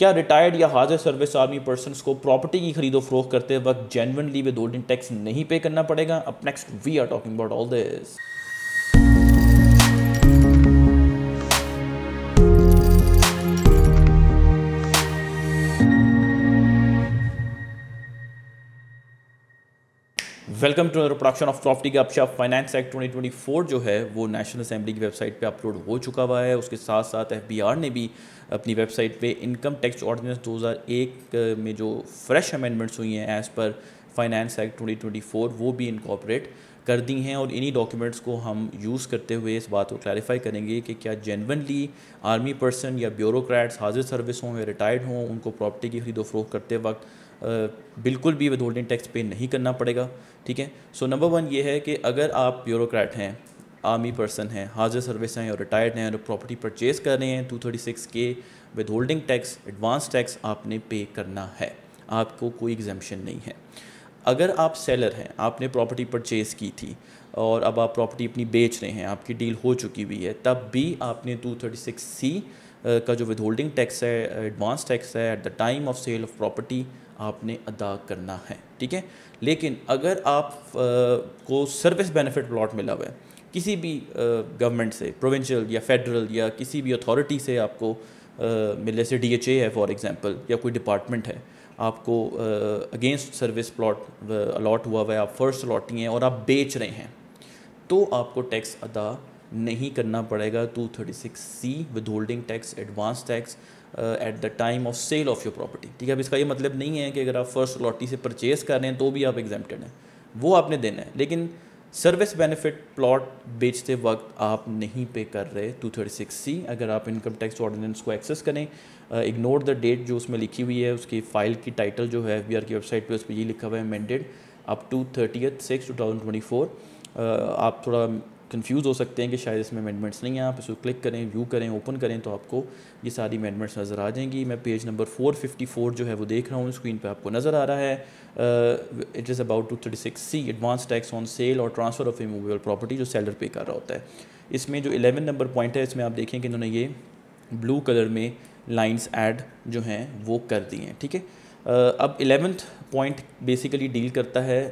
क्या रिटायर्ड या हाजिर सर्विस आर्मी पर्सनस को प्रॉपर्टी की खरीदो फरोख्त करते वक्त जेन्युइनली विदहोल्डिंग टैक्स नहीं पे करना पड़ेगा? Up next we are talking about all this. Welcome to other production of property Gupshup. Finance act 2024 जो है वो नेशनल असेंबली की वेबसाइट पे अपलोड हो चुका हुआ है। उसके साथ साथ एफबीआर ने भी अपनी वेबसाइट पे इनकम टैक्स ऑर्डिनेंस 2001 में जो फ्रेश अमेंडमेंट्स हुई हैं एज़ पर फाइनेंस एक्ट 2024 वो भी इनकॉर्पोरेट कर दी हैं। और इन्हीं डॉक्यूमेंट्स को हम यूज़ करते हुए इस बात को क्लैरिफाई करेंगे कि क्या जेन्युइनली आर्मी पर्सन या ब्यूरोक्रेट्स हाजिर सर्विस हों या रिटायर्ड हों उनको प्रॉपर्टी की खरीदो फरोख्त करते वक्त बिल्कुल भी विदहोल्डिंग टैक्स पे नहीं करना पड़ेगा। ठीक है, सो नंबर वन ये है कि अगर आप ब्यूरोक्रेट हैं, आर्मी पर्सन हैं, हाजिर सर्विस हैं और रिटायर्ड हैं और प्रॉपर्टी परचेज़ कर रहे हैं 236 के विदहोल्डिंग टैक्स एडवांस टैक्स आपने पे करना है, आपको कोई एग्जेम्पशन नहीं है। अगर आप सेलर हैं, आपने प्रॉपर्टी परचेज़ की थी और अब आप प्रॉपर्टी अपनी बेच रहे हैं, आपकी डील हो चुकी हुई है, तब भी आपने 236C का जो विदहोल्डिंग टैक्स है, एडवांस टैक्स है, at the time of sale of property आपने अदा करना है। ठीक है, लेकिन अगर आप को सर्विस बेनिफिट प्लॉट मिला हुआ है किसी भी गवर्नमेंट से, प्रोविंशियल या फेडरल या किसी भी अथॉरिटी से आपको मिले, से DHA है फॉर एग्जांपल या कोई डिपार्टमेंट है, आपको अगेंस्ट सर्विस प्लॉट अलॉट हुआ हुआ है, आप फर्स्ट अलॉटी हैं और आप बेच रहे हैं, तो आपको टैक्स अदा नहीं करना पड़ेगा 236C withholding tax advance tax at the time of sale of your property. ठीक है, अब इसका ये मतलब नहीं है कि अगर आप फर्स्ट लॉटी से परचेज़ कर रहे हैं तो भी आप एग्जेम्प्टेड हैं, वो आपने देना है, लेकिन सर्विस बेनिफिट प्लॉट बेचते वक्त आप नहीं पे कर रहे 236C। अगर आप इनकम टैक्स ऑर्डिनेंस को एक्सेस करें, इग्नोर द डेट जो उसमें लिखी हुई है, उसकी फ़ाइल की टाइटल जो है एफबीआर की वेबसाइट पे उस पर ये लिखा हुआ है अमेंडेड अप टू 30/6/2024। आप थोड़ा कंफ्यूज हो सकते हैं कि शायद इसमें अमेंडमेंट्स नहीं हैं, आप इसको क्लिक करें, व्यू करें, ओपन करें तो आपको ये सारी अमेंडमेंट्स नज़र आ जाएंगी। मैं पेज नंबर 454 जो है वो देख रहा हूँ, स्क्रीन पे आपको नज़र आ रहा है। It is about 236C advance tax on sale और ट्रांसफ़र ऑफ इमूवेबल प्रॉपर्टी जो सेलर पे कर रहा होता है। इसमें जो 11 नंबर पॉइंट है, इसमें आप देखें कि इन्होंने ये ब्लू कलर में लाइन्स ऐड जो हैं वो कर दी हैं। ठीक है, अब 11th पॉइंट बेसिकली डील करता है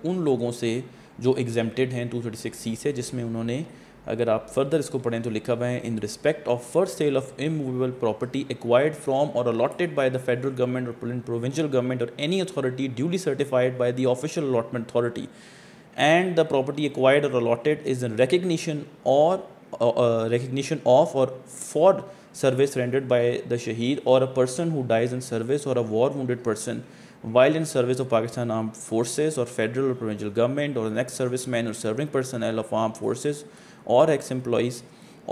उन लोगों से जो एग्जेम्प्टेड हैं 236C से, जिसमें उन्होंने, अगर आप फर्दर इसको पढ़ें तो लिखा हुआ है in respect of first sale of immovable property acquired from or allotted by the federal government or provincial government or any authority duly certified by the official allotment authority and the property acquired or allotted is in recognition of or for service rendered by the shaheed or a person who dies in service or a war wounded person while in service of Pakistan Armed Forces or federal or provincial government or an ex-serviceman or serving personnel of armed forces or ex-employees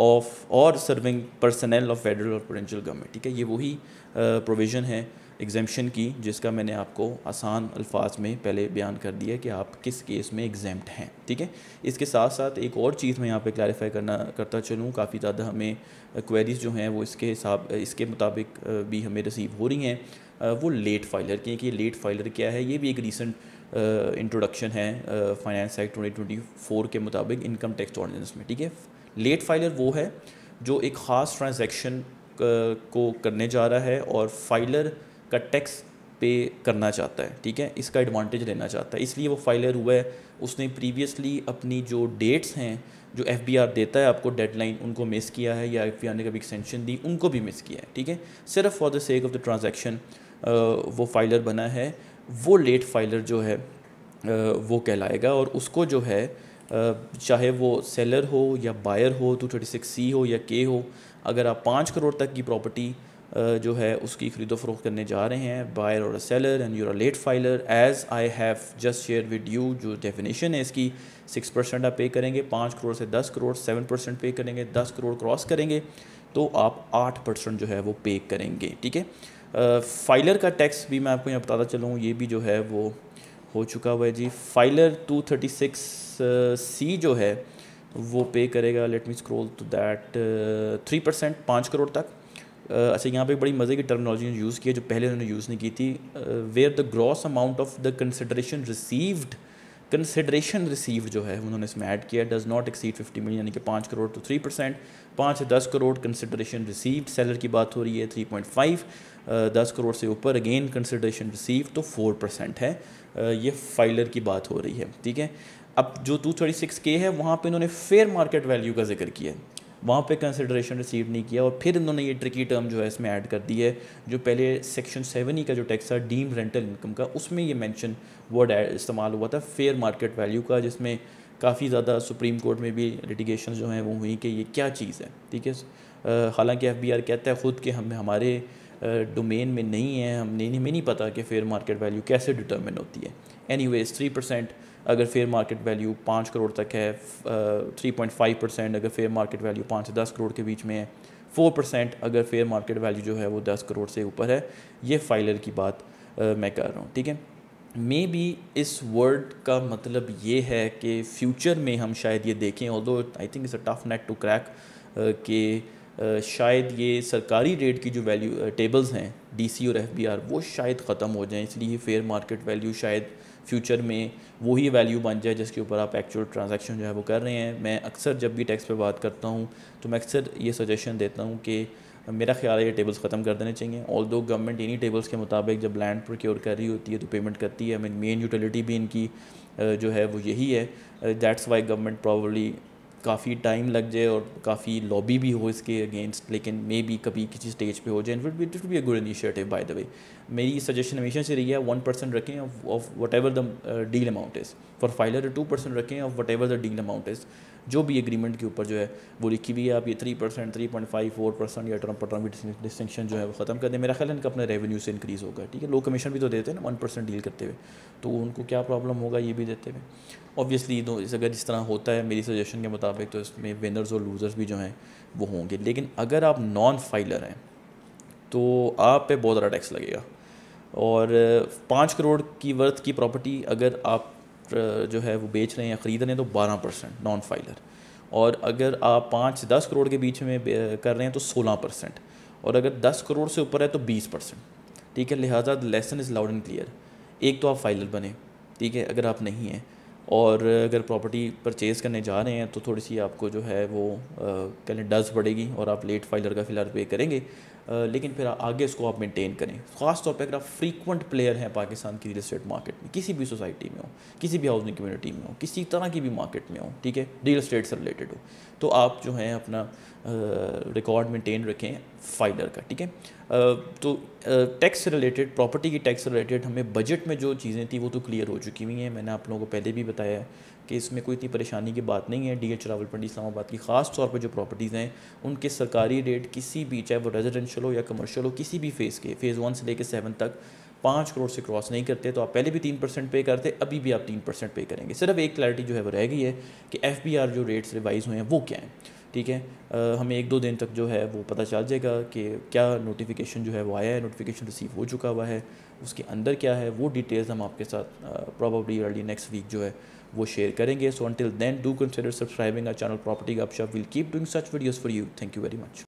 of or serving personnel of federal or provincial government। ठीक है, ये वही provision है exemption की जिसका मैंने आपको आसान अल्फाज में पहले बयान कर दिया कि आप किस केस में एग्जेम्प्ट हैं। ठीक है, इसके साथ साथ एक और चीज़ मैं यहाँ पे क्लैरिफाई करता चलूँ, काफ़ी ज़्यादा हमें क्वेरीज जो हैं वो इसके मुताबिक भी हमें रिसीव हो रही हैं, वो लेट फाइलर की। कि लेट फाइलर क्या है, ये भी एक रीसेंट इंट्रोडक्शन है फाइनेंस एक्ट 2024 के मुताबिक इनकम टैक्स ऑर्डिनेंस में। ठीक है, लेट फाइलर वो है जो एक ख़ास ट्रांजैक्शन को करने जा रहा है और फाइलर का टैक्स पे करना चाहता है। ठीक है, इसका एडवांटेज लेना चाहता है, इसलिए वो फाइलर हुआ है। उसने प्रीवियसली अपनी जो डेट्स हैं जो एफबीआर देता है आपको डेडलाइन, उनको मिस किया है, या एफबीआर ने कभी एक्सटेंशन दी उनको भी मिस किया है। ठीक है, सिर्फ for the sake of the transaction वो फाइलर बना है, वो लेट फाइलर जो है वो कहलाएगा। और उसको जो है चाहे वो सेलर हो या बायर हो, 236C हो या के हो, अगर आप 5 करोड़ तक की प्रॉपर्टी जो है उसकी खरीदो फरोख्त करने जा रहे हैं, बायर और seller, and you're a late filer, as I have just share with you, जो डेफिनेशन है इसकी 6% आप पे करेंगे, 5 करोड़ से 10 करोड़ 7% पे करेंगे, 10 करोड़ क्रॉस करेंगे तो आप 8% जो है वो पे करेंगे। ठीक है, फाइलर का टैक्स भी मैं आपको यहाँ बताता चलूँ, ये भी जो है वो हो चुका हुआ है जी। फाइलर 236C जो है वो पे करेगा, let me scroll to that, 3% 5 crore तक। अच्छा, यहाँ पे बड़ी मज़े की टर्मिनोलॉजी यूज़ की है जो पहले उन्होंने यूज़ नहीं की थी। Where the gross amount of the consideration received consideration received जो है उन्होंने इसमें ऐड किया, डज़ नॉट एक्सीड 50 मिलियन, यानी कि 5 करोड़ तो 3%, 5 से 10 करोड़ कंसिडरेशन रिसीव्ड सेलर की बात हो रही है 3.5, 10 करोड़ से ऊपर अगेन कंसिडरेशन रिसीव्ड तो 4% है। ये फाइलर की बात हो रही है, ठीक है। अब जो 236K है वहाँ पे इन्होंने फेयर मार्केट वैल्यू का जिक्र किया है, वहाँ पे कंसिडरेशन रिसीव नहीं किया, और फिर इन्होंने ये ट्रिकी टर्म जो है इसमें ऐड कर दी है, जो पहले सेक्शन 7E का जो टैक्स था डीम रेंटल इनकम का, उसमें ये मेंशन वर्ड इस्तेमाल हुआ था फेयर मार्केट वैल्यू का, जिसमें काफ़ी ज़्यादा सुप्रीम कोर्ट में भी लिटिगेशन जो हैं वो हुई कि ये क्या चीज़ है, ठीक है। हालांकि FBR कहता है ख़ुद कि हमारे डोमेन में नहीं है, हमें नहीं पता कि फेयर मार्केट वैल्यू कैसे डिटर्मिन होती है। एनीवेज 3% अगर फेयर मार्केट वैल्यू 5 करोड़ तक है, 3.5% अगर फेयर मार्केट वैल्यू 5 से 10 करोड़ के बीच में है, 4% अगर फेयर मार्केट वैल्यू जो है वो 10 करोड़ से ऊपर है। ये फाइलर की बात मैं कर रहा हूँ, ठीक है। मे बी इस वर्ड का मतलब ये है कि फ्यूचर में हम शायद ये देखें, although I think it's a tough nut to crack, कि शायद ये सरकारी रेट की जो वैल्यू टेबल्स हैं DC और FBR वो शायद ख़त्म हो जाएं, इसलिए फेयर मार्केट वैल्यू शायद फ्यूचर में वही वैल्यू बन जाए जिसके ऊपर आप एक्चुअल ट्रांजैक्शन जो है वो कर रहे हैं। मैं अक्सर जब भी टैक्स पे बात करता हूँ तो मैं अक्सर ये सजेशन देता हूँ कि मेरा ख्याल है ये टेबल्स ख़त्म कर देने चाहिए। ऑल्दो गवर्नमेंट इन्हीं टेबल्स के मुताबिक जब लैंड प्रोक्योर कर रही होती है तो पेमेंट करती है, आई मीन मेन यूटिलिटी भी इनकी जो है वो यही है। दैट्स वाई गवर्नमेंट प्रॉब्ली काफ़ी टाइम लग जाए और काफ़ी लॉबी भी हो इसके अगेंस्ट, लेकिन मे बी कभी किसी स्टेज पे हो जाए। It will be a good initiative by the way. मेरी सजेशन हमेशा से रही है 1% रखें of what ever the deal amount is, for filer 2% रखें of what ever the deal amount is, जो भी एग्रीमेंट के ऊपर जो है वो लिखी हुई है। आप ये 3%, 3.5, 4% या टर्म पर टर्म डिस्टिंक्शन जो है वो ख़त्म कर दें। मेरा ख्याल है इनका अपने रेवेन्यू से इंक्रीज़ होगा, ठीक है। लोग कमीशन भी तो देते हैं ना 1% डील करते हुए, तो उनको क्या प्रॉब्लम होगा ये भी देते हुए। ऑब्वियसली अगर इस तरह होता है मेरी सजेशन के मुताबिक तो इसमें विनर्स और लूज़र्स भी जो हैं वो होंगे। लेकिन अगर आप नॉन फाइलर हैं तो आप पे बहुत ज़्यादा टैक्स लगेगा, और 5 करोड़ की वर्थ की प्रॉपर्टी अगर आप जो है वो बेच रहे हैं या ख़रीद रहे हैं तो 12% नॉन फाइलर, और अगर आप 5 से 10 करोड़ के बीच में कर रहे हैं तो 16%, और अगर 10 करोड़ से ऊपर है तो 20%, ठीक है। लिहाजा the lesson is loud and clear. एक तो आप फाइलर बने, ठीक है, अगर आप नहीं हैं, और अगर प्रॉपर्टी परचेज़ करने जा रहे हैं तो थोड़ी सी आपको जो है वो कहें डज पड़ेगी, और आप लेट फाइलर का फ़िलहाल पे करेंगे, लेकिन फिर आगे इसको आप मेंटेन करें। ख़ास तौर पे अगर आप फ्रीक्वेंट प्लेयर हैं पाकिस्तान की रियल एस्टेट मार्केट में, किसी भी सोसाइटी में हो, किसी भी हाउसिंग कम्युनिटी में हो, किसी तरह की भी मार्केट में हो, ठीक है, रियल एस्टेट से रिलेटेड हो, तो आप जो है अपना रिकॉर्ड मेंटेन रखें फाइलर का, ठीक है। तो टैक्स से रिलेटेड, प्रॉपर्टी की टैक्स से रिलेटेड हमें बजट में जो चीज़ें थी वो तो क्लियर हो चुकी हुई हैं। मैंने आप लोगों को पहले भी बताया कि इसमें कोई इतनी परेशानी की बात नहीं है। DH रावलपिंडी इस्लामाबाद की ख़ास तौर पर जो प्रॉपर्टीज़ हैं उनके सरकारी रेट किसी भी, चाहे वो रेजिडेंशियल हो या कमर्शियल हो, किसी भी फ़ेज़ के, फ़ेज़ 1 से लेकर 7 तक 5 करोड़ से क्रॉस नहीं करते। तो आप पहले भी 3% पे करते, अभी भी आप 3% पे करेंगे। सिर्फ एक क्लैरिटी जो है वो रह गई है कि FBR जो रेट्स रिवाइज़ हुए हैं वो क्या हैं, ठीक है। हमें 1-2 दिन तक जो है वो पता चल जाएगा कि क्या नोटिफिकेशन जो है वो आया है, नोटिफिकेशन रिसीव हो चुका हुआ है, उसके अंदर क्या है वो डिटेल्स हम आपके साथ प्रॉबली अर्ली नेक्स्ट वीक जो है वो शेयर करेंगे। So until then do consider subscribing our channel property Gupshup. Will keep doing such videos for you. Thank you very much.